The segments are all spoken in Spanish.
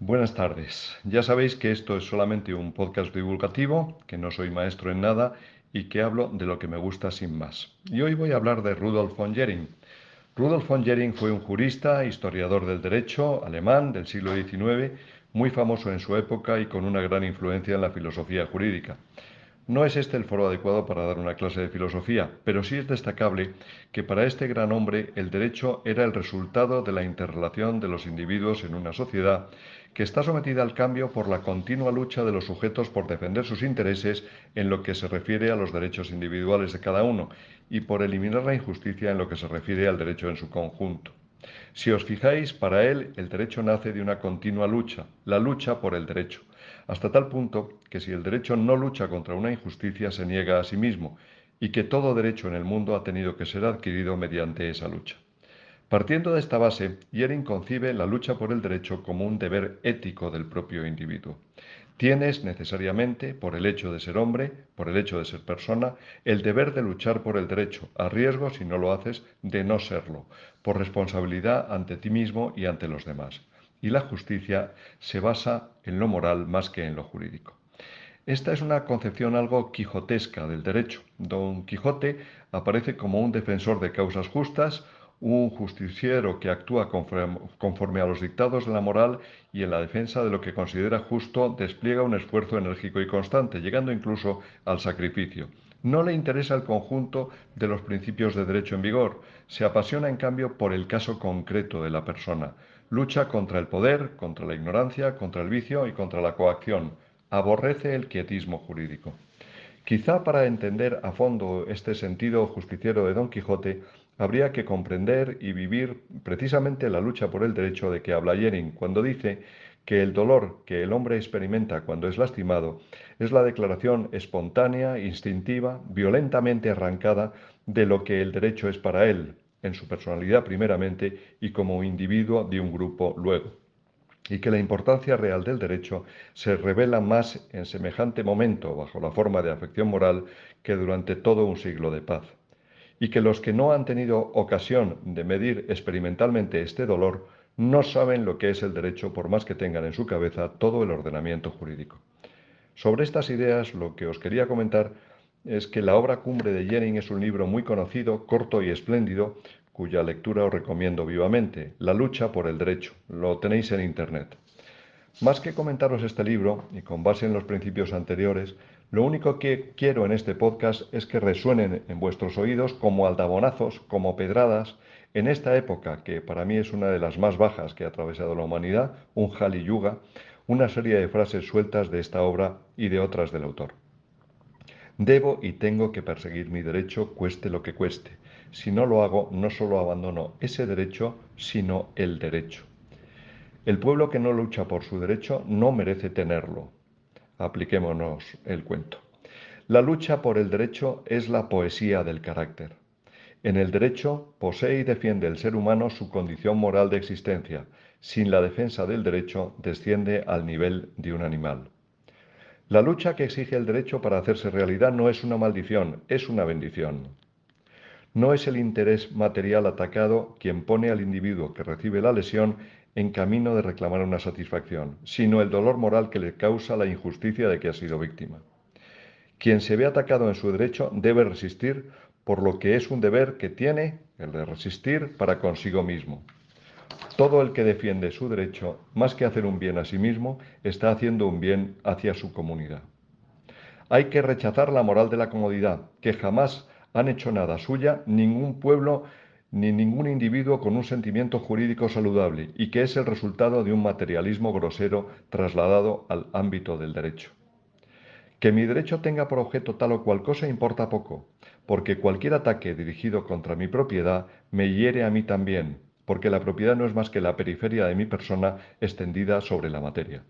Buenas tardes. Ya sabéis que esto es solamente un podcast divulgativo, que no soy maestro en nada y que hablo de lo que me gusta sin más. Y hoy voy a hablar de Rudolf von Jhering. Rudolf von Jhering fue un jurista, historiador del derecho alemán del siglo XIX, muy famoso en su época y con una gran influencia en la filosofía jurídica. No es este el foro adecuado para dar una clase de filosofía, pero sí es destacable que para este gran hombre el derecho era el resultado de la interrelación de los individuos en una sociedad que está sometida al cambio por la continua lucha de los sujetos por defender sus intereses en lo que se refiere a los derechos individuales de cada uno y por eliminar la injusticia en lo que se refiere al derecho en su conjunto. Si os fijáis, para él el derecho nace de una continua lucha, la lucha por el derecho, hasta tal punto que si el derecho no lucha contra una injusticia se niega a sí mismo y que todo derecho en el mundo ha tenido que ser adquirido mediante esa lucha. Partiendo de esta base, Jhering concibe la lucha por el derecho como un deber ético del propio individuo. Tienes necesariamente, por el hecho de ser hombre, por el hecho de ser persona, el deber de luchar por el derecho, a riesgo, si no lo haces, de no serlo, por responsabilidad ante ti mismo y ante los demás. Y la justicia se basa en lo moral más que en lo jurídico. Esta es una concepción algo quijotesca del derecho. Don Quijote aparece como un defensor de causas justas, un justiciero que actúa conforme a los dictados de la moral y en la defensa de lo que considera justo despliega un esfuerzo enérgico y constante, llegando incluso al sacrificio. No le interesa el conjunto de los principios de derecho en vigor, se apasiona en cambio por el caso concreto de la persona. Lucha contra el poder, contra la ignorancia, contra el vicio y contra la coacción. Aborrece el quietismo jurídico. Quizá para entender a fondo este sentido justiciero de Don Quijote, habría que comprender y vivir precisamente la lucha por el derecho de que habla Jhering cuando dice que el dolor que el hombre experimenta cuando es lastimado es la declaración espontánea, instintiva, violentamente arrancada de lo que el derecho es para él, en su personalidad primeramente y como individuo de un grupo luego, y que la importancia real del derecho se revela más en semejante momento bajo la forma de afección moral que durante todo un siglo de paz, y que los que no han tenido ocasión de medir experimentalmente este dolor no saben lo que es el derecho por más que tengan en su cabeza todo el ordenamiento jurídico. Sobre estas ideas lo que os quería comentar es que la obra cumbre de Jhering es un libro muy conocido, corto y espléndido, cuya lectura os recomiendo vivamente, La lucha por el derecho. Lo tenéis en Internet. Más que comentaros este libro, y con base en los principios anteriores, lo único que quiero en este podcast es que resuenen en vuestros oídos como aldabonazos, como pedradas, en esta época que para mí es una de las más bajas que ha atravesado la humanidad, un Jali Yuga, una serie de frases sueltas de esta obra y de otras del autor. Debo y tengo que perseguir mi derecho cueste lo que cueste. Si no lo hago, no solo abandono ese derecho, sino el derecho. El pueblo que no lucha por su derecho no merece tenerlo. Apliquémonos el cuento. La lucha por el derecho es la poesía del carácter. En el derecho posee y defiende el ser humano su condición moral de existencia. Sin la defensa del derecho desciende al nivel de un animal. La lucha que exige el derecho para hacerse realidad no es una maldición, es una bendición. No es el interés material atacado quien pone al individuo que recibe la lesión en camino de reclamar una satisfacción, sino el dolor moral que le causa la injusticia de que ha sido víctima. Quien se ve atacado en su derecho debe resistir, por lo que es un deber que tiene, el de resistir, para consigo mismo. Todo el que defiende su derecho, más que hacer un bien a sí mismo, está haciendo un bien hacia su comunidad. Hay que rechazar la moral de la comodidad, que jamás han hecho nada suya ningún pueblo ni ningún individuo con un sentimiento jurídico saludable y que es el resultado de un materialismo grosero trasladado al ámbito del derecho. Que mi derecho tenga por objeto tal o cual cosa importa poco, porque cualquier ataque dirigido contra mi propiedad me hiere a mí también, porque la propiedad no es más que la periferia de mi persona extendida sobre la materia.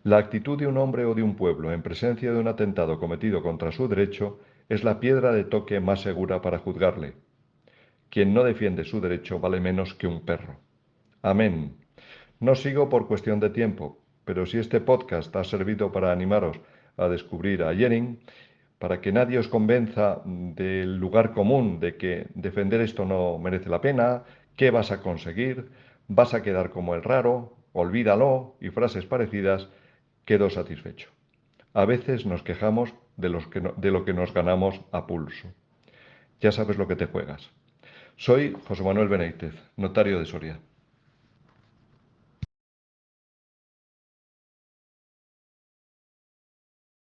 La actitud de un hombre o de un pueblo en presencia de un atentado cometido contra su derecho es la piedra de toque más segura para juzgarle. Quien no defiende su derecho vale menos que un perro. Amén. No sigo por cuestión de tiempo, pero si este podcast ha servido para animaros a descubrir a Jhering, para que nadie os convenza del lugar común de que defender esto no merece la pena, ¿qué vas a conseguir? ¿Vas a quedar como el raro? olvídalo y frases parecidas, quedo satisfecho. A veces nos quejamos de lo que nos ganamos a pulso. Ya sabes lo que te juegas. Soy José Manuel Benítez, notario de Soria.